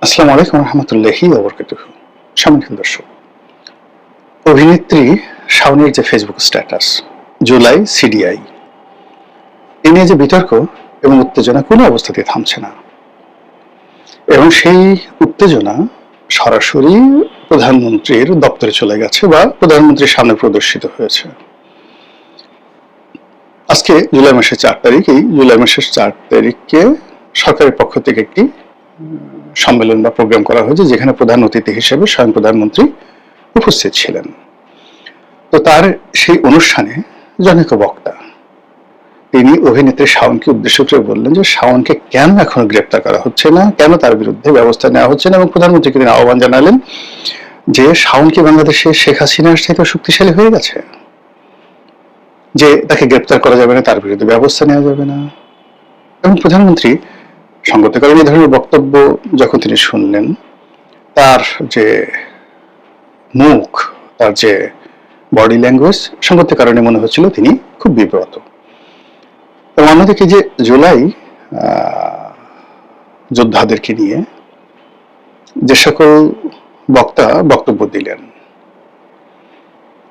আসসালামু আলাইকুম রহমতুল্লাহি ওয়া বারাকাতুহু। সম্মানিত দর্শক, অভিনেত্রী শাওনের যে ফেসবুক স্ট্যাটাস জুলাই সিডিআই এ নিয়ে যে বিতর্ক এবং উত্তেজনা কোনো অবস্থাতেই থামছে না, এবং সেই উত্তেজনা সরাসরি প্রধানমন্ত্রীর দপ্তরে চলে গেছে বা প্রধানমন্ত্রীর সামনে প্রদর্শিত হয়েছে। আজকে জুলাই মাসের 4 তারিখ, এই জুলাই মাসের 4 তারিখকে সরকারের পক্ষ থেকে একটি সম্মেলন বা প্রোগ্রাম করা হয়েছে, যেখানে প্রধান অতিথি হিসেবে স্বয়ং প্রধানমন্ত্রী উপস্থিত ছিলেন। তো তার সেই অনুষ্ঠানে জনৈক বক্তা তিনি অভিনেত্রী শাওনকে উদ্দেশ্য করে বললেন যে শাওনকে কেন এখনো গ্রেপ্তার করা হচ্ছে না, কেন তার বিরুদ্ধে ব্যবস্থা নেওয়া হচ্ছে না, এবং প্রধানমন্ত্রীকে তিনি আহ্বান জানালেন যে শাওন কি বাংলাদেশে শেখ হাসিনার থেকে শক্তিশালী হয়ে গেছে, যে তাকে গ্রেপ্তার করা যাবে না, তার বিরুদ্ধে ব্যবস্থা নেওয়া যাবে না। এবং প্রধানমন্ত্রী সঙ্গত কারণ এই ধরনের বক্তব্য যখন তিনি শুনলেন, তার যে মুখ, তার যে বডি ল্যাঙ্গুয়েজ, সঙ্গত কারণে মনে হচ্ছিল তিনি খুব বিব্রত। এবং অন্যদিকে যে জুলাই যোদ্ধাদেরকে নিয়ে যে সকল বক্তা বক্তব্য দিলেন,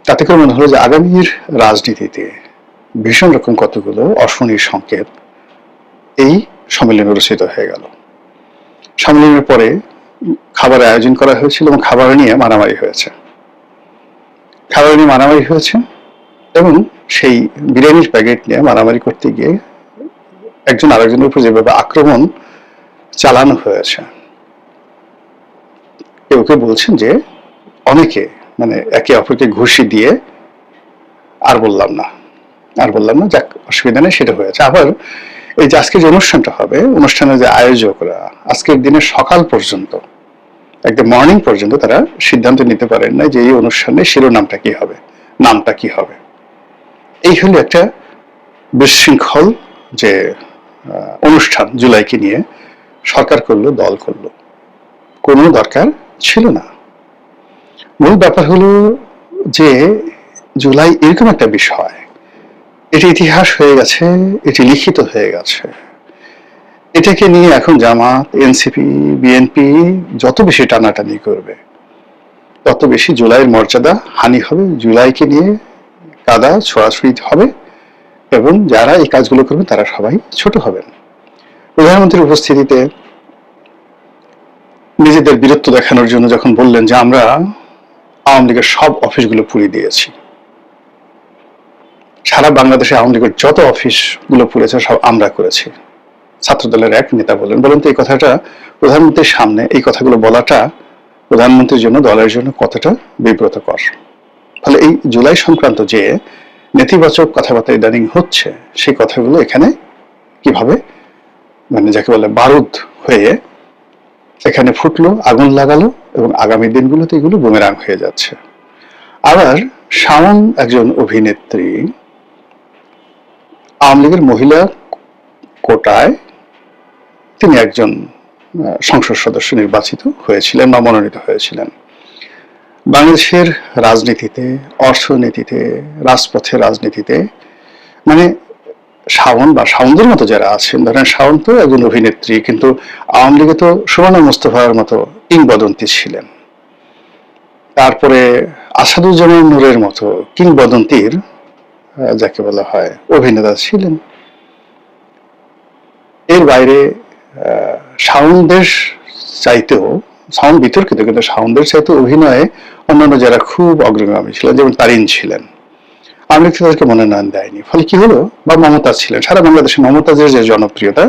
তাতে করে মনে হলো যে আগামীর রাজনীতিতে ভীষণ রকম কতগুলো অশনির সংকেত এই সম্মেলনে রচিত হয়ে গেল। সম্মেলনের পরে খাবার আয়োজন করা হয়েছিল এবং খাবার নিয়ে মারামারি হয়েছে, এবং সেই বিরিয়ানির প্যাকেট নিয়ে মারামারি করতে গিয়ে একজন আরেকজনের উপর যেভাবে আক্রমণ চালানো হয়েছে, কেউ কেউ বলছেন যে অনেকে একে অপরকে ঘুষি দিয়ে আর বললাম না, যাক অসুবিধা নেই, সেটা হয়েছে। আবার এই যে আজকে যে অনুষ্ঠানটা হবে, অনুষ্ঠানের যে আয়োজকরা আজকের দিনে সকাল পর্যন্ত, একদম মর্নিং পর্যন্ত তারা সিদ্ধান্ত নিতে পারেন না যে এই অনুষ্ঠানের শিরোনামটা কি হবে, নামটা কি হবে। এই হলো একটা বিশৃঙ্খল যে অনুষ্ঠান জুলাইকে নিয়ে সরকার করলো, দল করলো, কোনো দরকার ছিল না। মূল ব্যাপার হলো যে জুলাই এরকম একটা বিষয়, এটি ইতিহাস হয়ে গেছে, এটি লিখিত হয়ে গেছে। এটাকে নিয়ে এখন জামাত, এনসিপি, বিএনপি যত বেশি টানাটানি করবে, তত বেশি জুলাইয়ের মর্যাদা হানি হবে, জুলাইকে নিয়ে কাদা ছোড়াছুড়ি হবে, এবং যারা এই কাজগুলো করবে তারা সবাই ছোট হবেন। প্রধানমন্ত্রীর উপস্থিতিতে নিজেদের বীরত্ব দেখানোর জন্য যখন বললেন যে আমরা আওয়ামী লীগের সব অফিসগুলো পুড়িয়ে দিয়েছি, সারা বাংলাদেশে আওয়ামী লীগের যত অফিসগুলো পুড়েছে সব আমরা করেছি, ছাত্রদলের এক নেতা বলেন তো এই কথাটা প্রধানমন্ত্রীর সামনে, এই কথাগুলো বলাটা প্রধানমন্ত্রীর জন্য, দলের জন্য কতটা বিব্রতকর। ফলে এই জুলাই সংক্রান্ত যে নেতিবাচক কথাবার্তা ইদানিং হচ্ছে, সেই কথাগুলো এখানে কিভাবে যাকে বলে বারুদ হয়ে এখানে ফুটলো, আগুন লাগালো, এবং আগামী দিনগুলোতে এগুলো বুমেরাং হয়ে যাচ্ছে। আবার শাওন একজন অভিনেত্রী, আওয়ামী লীগের মহিলা কোটায় তিনি একজন সংসদ সদস্য নির্বাচিত হয়েছিলেন বা মনোনীত হয়েছিলেন। বাংলাদেশের রাজনীতিতে, অর্থনীতিতে, রাজপথে রাজনীতিতে শাওন বা শাওনদের মতো যারা আছেন, ধরেন শাওন তো একজন অভিনেত্রী, কিন্তু আওয়ামী লীগে তো সুবর্ণা মুস্তফার মতো কিংবদন্তি ছিলেন, তারপরে আসাদুজ্জামান নূরের মতো কিংবদন্তির যাকে বলা হয় অভিনেতা ছিলেন। এর বাইরে শাওনদের চাইতেও, শাওন বিতর্কিত, কিন্তু শাওনদের চাইতেও অভিনয়ে অন্যান্য যারা খুব অগ্রগামী ছিলেন, যেমন তারিন ছিলেন, আওয়ামী লীগ তাদেরকে মনোনয়ন দেয়নি। ফলে কি হলো, বা মমতাজ ছিলেন, সারা বাংলাদেশে মমতাজের যে জনপ্রিয়তা,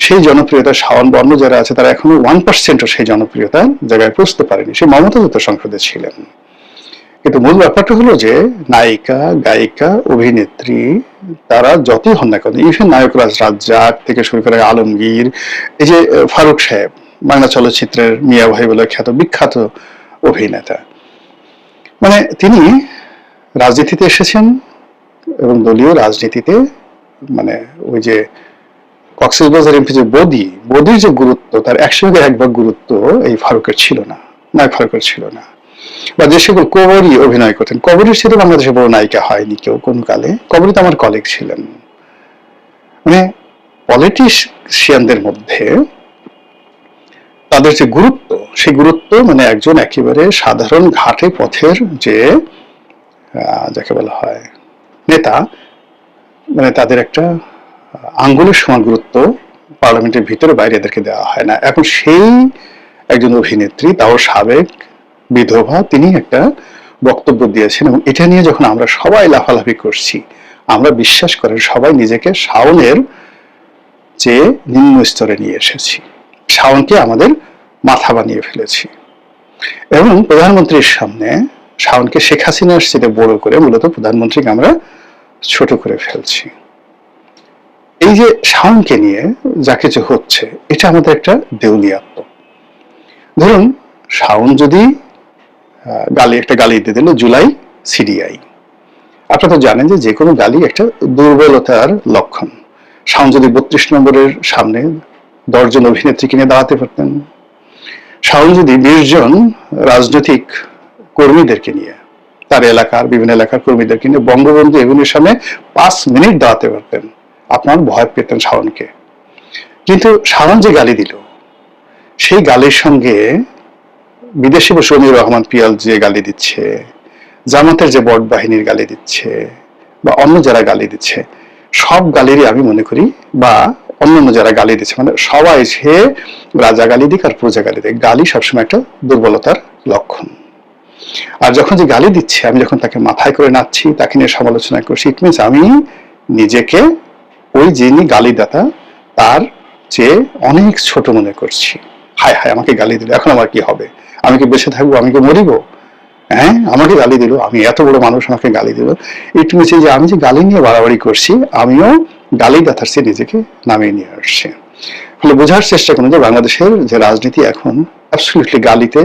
সেই জনপ্রিয়তা শাওন বর্ণ যারা আছে তারা এখনো 1%ও সেই জনপ্রিয়তা জায়গায় পৌঁছতে পারেনি। সেই মমতাজ তো সংসদে ছিলেন, কিন্তু মূল ব্যাপারটা হলো যে নায়িকা, গায়িকা, অভিনেত্রী তারা যতই হন না কেন, ইভেন নায়করাজ রাজ্জাক থেকে শুরু করে আলমগীর, এই যে ফারুক সাহেব, বাংলা চলচ্চিত্রের মিয়া ভাই বলে খ্যাত বিখ্যাত অভিনেতা, তিনি রাজনীতিতে এসেছেন, এবং দলীয় রাজনীতিতে ওই যে কক্সবাজার এমপি যে বদির যে গুরুত্ব, তার 100-1 গুরুত্ব এই ফারুকের ছিল না, নায়ক ফারুকের ছিল না। বা যে সকল কবরী অভিনয় করতেন, কবরীর সাথে বাংলাদেশে বড় নায়িকা হয়নি কেউ কোন কালে। কবরী তো আমার কলিগ ছিলেন। পলিটিশিয়ানদের মধ্যে তাদের যে গুরুত্ব, সেই গুরুত্ব মানে একজন একেবারে সাধারণ ঘাটে পথের যে যাকে বলা হয় নেতা, মানে তাদের একটা আঙ্গুলের সমান গুরুত্ব পার্লামেন্টের ভিতরে বাইরে এদেরকে দেওয়া হয় না। এখন সেই একজন অভিনেত্রী, তাও সাবেক বিধবা, তিনি একটা বক্তব্য দিয়েছেন এবং এটা নিয়ে যখন আমরা সবাই লাফালাফি করছি, আমরা বিশ্বাস করেন সবাই নিজেকে শাওনের যে নিম্ন স্তরে নিয়ে এসেছি, শাওনকে আমাদের মাথা বানিয়ে ফেলেছি এবং প্রধানমন্ত্রীর সামনে শাওনকে শেখ হাসিনার চেয়ে বড় করে মূলত প্রধানমন্ত্রীকে আমরা ছোট করে ফেলছি। এই যে শাওনকে নিয়ে যা কিছু হচ্ছে, এটা আমাদের একটা দেউলিয়াত্ম। ধরুন শাওন যদি একটা গালি দিয়ে দিল, জুলাই সিডিআই, আপনারা তো জানেন যে কোনো গালি একটা দুর্বলতার লক্ষণ। শাওন যদি 32 নম্বরের সামনে 10 জন অভিনেত্রীকে নিয়ে দাঁড়াতে পারতেন, শাওন যদি 20 জন রাজনৈতিক কর্মীদেরকে নিয়ে, তার এলাকার বিভিন্ন এলাকার কর্মীদেরকে নিয়ে বঙ্গবন্ধু এভিনিউর সামনে 5 মিনিট দাঁড়াতে পারতেন, আপনার ভয় পেতেন শাওনকে। কিন্তু শাওন যে গালি দিল, সেই গালির সঙ্গে বিদেশি শমীর রহমান পিয়াল যে গালি দিচ্ছে, জামাতের যে বট বাহিনীর গালি দিচ্ছে, বা অন্য যারা গালি দিচ্ছে, সব গালিরই আমি মনে করি, বা অন্যান্য যারা গালি দিচ্ছে, মানে সবাই সে রাজা গালি দিক আর প্রজা গালি দিক, গালি সবসময় একটা দুর্বলতার লক্ষণ। আর যখন যে গালি দিচ্ছে, আমি যখন তাকে মাথায় করে নাচছি, তাকে নিয়ে সমালোচনা করছি, ইট মিনস আমি নিজেকে ওই যিনি গালিদাতা তার চেয়ে অনেক ছোট মনে করছি। হায় হায়, আমাকে গালি দিল, এখন আমার কি হবে? আমি কি বেঁচে থাকবো? আমি কি মরিব? হ্যাঁ, আমাকে গালি দিল, আমি এত বড় মানুষ, আমাকে গালি দিল। ইট মিনস যে আমি যে গালি নিয়ে বাড়াবাড়ি করছি, আমিও গালিদাতার চেয়ে নিজেকে নামিয়ে নিয়ে আসছি। ফলে বোঝার চেষ্টা করুন যে বাংলাদেশের যে রাজনীতি এখন অ্যাবসলিউটলি গালিতে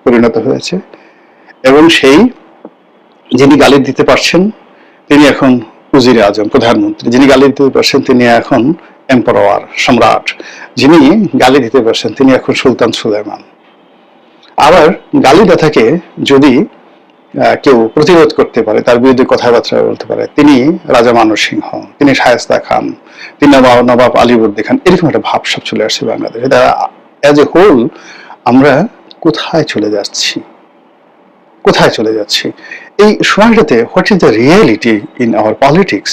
পরিণত হয়েছে এবং সেই যিনি গালি দিতে পারছেন তিনি এখন উজিরে আজম, প্রধানমন্ত্রী। যিনি গালি দিতে পারছেন তিনি এখন এম্পারার, সম্রাট। যিনি গালি দিতে পারছেন তিনি এখন সুলতান সুলাইমান। আবার গালিদাতাকে যদি কেউ প্রতিরোধ করতে পারে, তার বিরুদ্ধে কথাবার্তা বলতে পারে, তিনি রাজা মানব সিংহ, তিনি শায়েস্তা খান, তিনি নবাব আলীবর্দী খান, এরকম একটা ভাব সব চলে আসছে বাংলাদেশে। অ্যাজ এ হোল আমরা কোথায় চলে যাচ্ছি, কোথায় চলে যাচ্ছি? এই সময়টাতে what is the reality in our politics?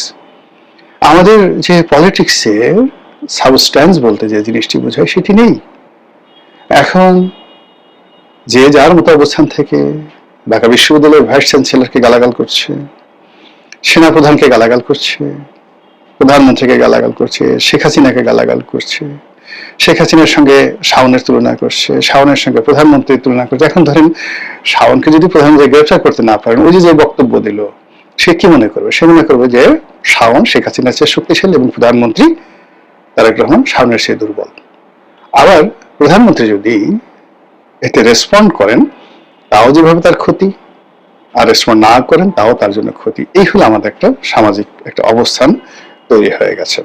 আমাদের যে পলিটিক্সের সাবস্ট্যান্স বলতে যে জিনিসটি বোঝায়, সেটি নেই। এখন যে যার মতো অবস্থান থেকে ঢাকা বিশ্ববিদ্যালয়ের ভাইস চ্যান্সেলরকে গালাগাল করছে, সেনাপ্রধানকে গালাগাল করছে, প্রধানমন্ত্রীকে গালাগাল করছে, শেখ হাসিনাকে গালাগাল করছে, শেখ হাসিনার সঙ্গে শাওনের তুলনা করছে, শাওনের সঙ্গে প্রধানমন্ত্রীর তুলনা করছে। এখন ধরেন শাওনকে যদি প্রধানমন্ত্রী গ্রেফতার করতে না পারেন, ওই যে বক্তব্য দিল, সে কি মনে করবে? সে মনে করবে যে শাওন শেখ হাসিনার চেয়ে শক্তিশালী এবং প্রধানমন্ত্রী তারেক রহমান শাওনের চেয়ে দুর্বল। আবার প্রধানমন্ত্রী যদি এতে রেসপন্ড করেন, তাও যেভাবে তার ক্ষতি, আর রেসপন্ড না করেন তাও তার জন্য ক্ষতি। এই হলো আমাদের একটা সামাজিক একটা অবস্থান তৈরি হয়ে গেছে।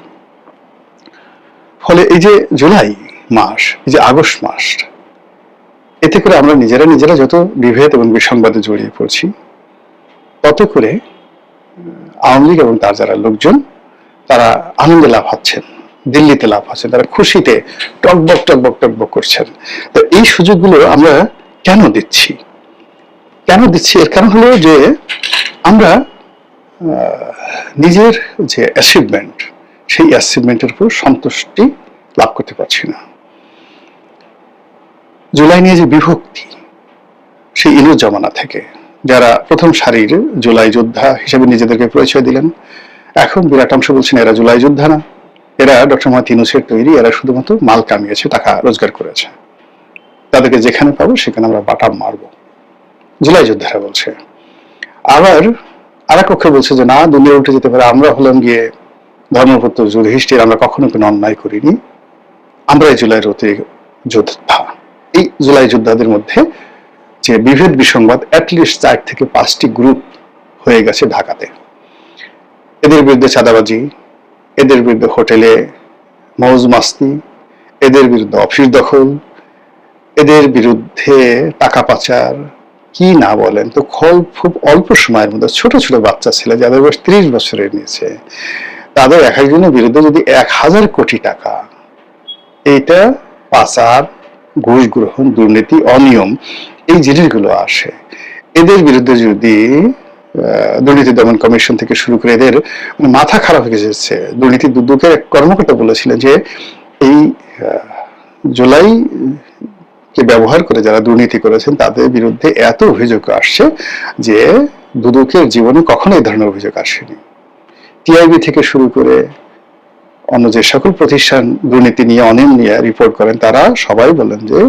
ফলে এই যে জুলাই মাস, এই যে আগস্ট মাস, এতে করে আমরা নিজেরা যত বিভেদ এবং বিসংবাদে জড়িয়ে পড়ছি, তত করে আওয়ামী লীগ এবং তার যারা লোকজন তারা আনন্দে লাভ হচ্ছেন, দিল্লিতে লাভ হচ্ছেন, তারা খুশিতে টকবক টকবক টকবক করছেন। তো এই সুযোগগুলো আমরা কেন দিচ্ছি? এর কারণ হলো যে আমরা নিজের যে অ্যাচিভমেন্ট, সেই অ্যাচিভমেন্টের উপর সন্তুষ্টি লাভ করতে পারছি না। জুলাই নিয়ে যে বিভক্তি, সেই ইনুস জামানা থেকে যারা প্রথম সারির জুলাই যোদ্ধা হিসেবে নিজেদেরকে পরিচয় দিলেন, এখন বিরাট অংশ বলছেন এরা জুলাই যোদ্ধা না, এরা ডক্টর মোহাম্মদ ইউনূসের তৈরি, এরা শুধুমাত্র মাল কামিয়েছে, টাকা রোজগার করেছে, তাদেরকে যেখানে পাবো সেখানে আমরা বাটাম মারবো, জুলাই যোদ্ধারা বলছে। আবার আরেক পক্ষ বলছে যে না, দুনিয়া উঠে যেতে পারে, আমরা হলাম গিয়ে ধর্মপুত্র যুধিষ্ঠির, আমরা কখনো কোনো অন্যায় করিনি, আমরা এই জুলাই যোদ্ধা। এই জুলাই যোদ্ধাদের মধ্যে যে বিভেদ বিসংবাদ, অ্যাটলিস্ট 4 থেকে 5টি গ্রুপ হয়ে গেছে ঢাকাতে। এদের বিরুদ্ধে চাঁদাবাজি, এদের বিরুদ্ধে হোটেলে মৌজ মাস্তি, এদের বিরুদ্ধে অফিস দখল, এদের বিরুদ্ধে টাকা পাচার, কি না বলেন। তো খুব অল্প সময়ের মধ্যে ছোট ছোট বাচ্চা ছেলে যাদের বয়স 30 বছরের নিচে, তাদের এক একজনের বিরুদ্ধে যদি 1000 কোটি টাকা এইটা পাচার ঘুষ গ্রহণ, দুর্নীতি, অনিয়ম, এই জিনিসগুলো আসে, এদের বিরুদ্ধে যদি দুর্নীতি দমন কমিশন থেকে শুরু করে এদের মাথা খারাপ হয়ে গেছে। দুর্নীতি দুদকের এক কর্মকর্তা বলেছিলেন যে এই জুলাই কে ব্যবহার করে যারা দুর্নীতি করেছেন তাদের বিরুদ্ধে এত অভিযোগ আসছে যে দুদকের জীবনে কখনো এই ধরনের অভিযোগ আসেনি। টিআইবি থেকে শুরু করে অন্য যে সকল প্রতিষ্ঠান দুর্নীতি নিয়ে, অনিয়ম নিয়ে রিপোর্ট করেন, তারা সবাই বলেন যে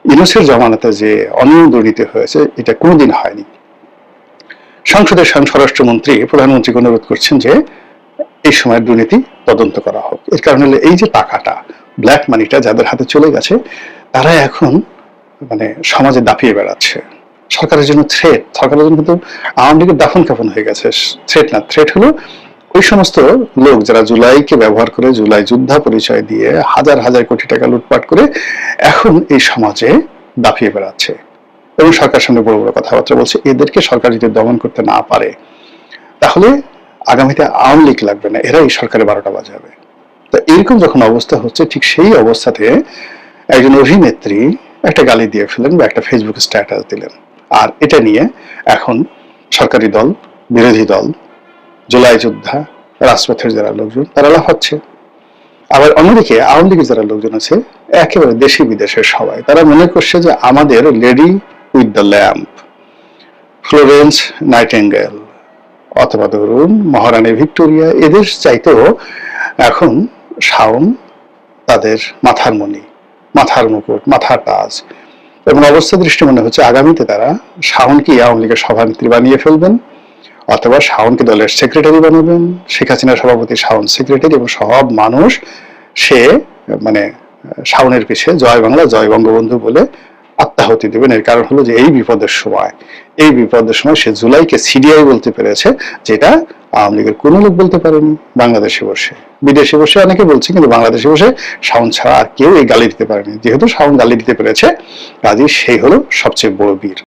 ইউনূসের জমানাতে যে অনিয়ম দুর্নীতি হয়েছে এটা কোনোদিন হয়নি। সংসদের স্বরাষ্ট্রমন্ত্রী প্রধানমন্ত্রীকে অনুরোধ করছেন যে এই সময় দুর্নীতি তদন্ত করা হোক। এর কারণ হলো এই যে টাকাটা, ব্ল্যাক মানিটা যাদের হাতে চলে গেছে, তারা এখন মানে সমাজে দাপিয়ে বেড়াচ্ছে। সরকারের জন্য থ্রেট, সরকারের জন্য কিন্তু আওয়ামী লীগের দাফন কাফন হয়ে গেছে। থ্রেট না, থ্রেট হলো ওই সমস্ত লোক যারা জুলাইকে ব্যবহার করে, জুলাই যোদ্ধা পরিচয় দিয়ে হাজার হাজার কোটি টাকা লুটপাট করে এখন এই সমাজে দাপিয়ে বেড়াচ্ছে এবং সরকার সামনে বড় বড় কথাবার্তা বলছে। এদেরকে সরকার যদি দমন করতে না পারে তাহলে আগামীতে আওয়ামী লীগ লাগবে না, এরা এই সরকারের 12টা বাজাবে। তো এরকম যখন অবস্থা হচ্ছে, ঠিক সেই অবস্থাতে একজন অভিনেত্রী একটা গালি দিয়ে ফেলেন বা একটা ফেসবুক স্ট্যাটাস দিলেন, আর এটা নিয়ে এখন সরকারি দল, বিরোধী দল, জুলাই যোদ্ধা, রাজপথের যারা লোকজন তারা লাফাচ্ছে। আবার অন্যদিকে আওয়ামী লীগের যারা লোকজন আছে একেবারে দেশি বিদেশের সবাই, তারা মনে করছে যে আমাদের lady with the lamp, Florence Nightingale অথবা ধরুন মহারানী ভিক্টোরিয়া, এদের চাইতেও এখন শাওন তাদের মাথার মণি, মাথার মুকুট, মাথার তাজ। এবং অবস্থা দৃষ্টি মনে হচ্ছে আগামীতে তারা শাওনকে আওয়ামী লীগের সভানেত্রী বানিয়ে ফেলবেন, অথবা শাওনকে দলের সেক্রেটারি বানাবেন। শেখ হাসিনার সভাপতি শাওন সেক্রেটারি, এবং সব মানুষ সে মানে শাওনের পিছে জয় বাংলা, জয় বঙ্গবন্ধু বলে আত্মাহুতি দেবেন। এর কারণ হলো যে এই বিপদের সময় সে জুলাইকে সিডিআই বলতে পেরেছে, যেটা আওয়ামী লীগের কোনো লোক বলতে পারেনি। বাংলাদেশে বসে, বিদেশে বসে অনেকে বলছে, কিন্তু বাংলাদেশে বসে শাওন ছাড়া আর কেউ এই গালি দিতে পারেনি। যেহেতু শাওন গালি দিতে পেরেছে, কাজেই সেই হলো সবচেয়ে বড় বীর।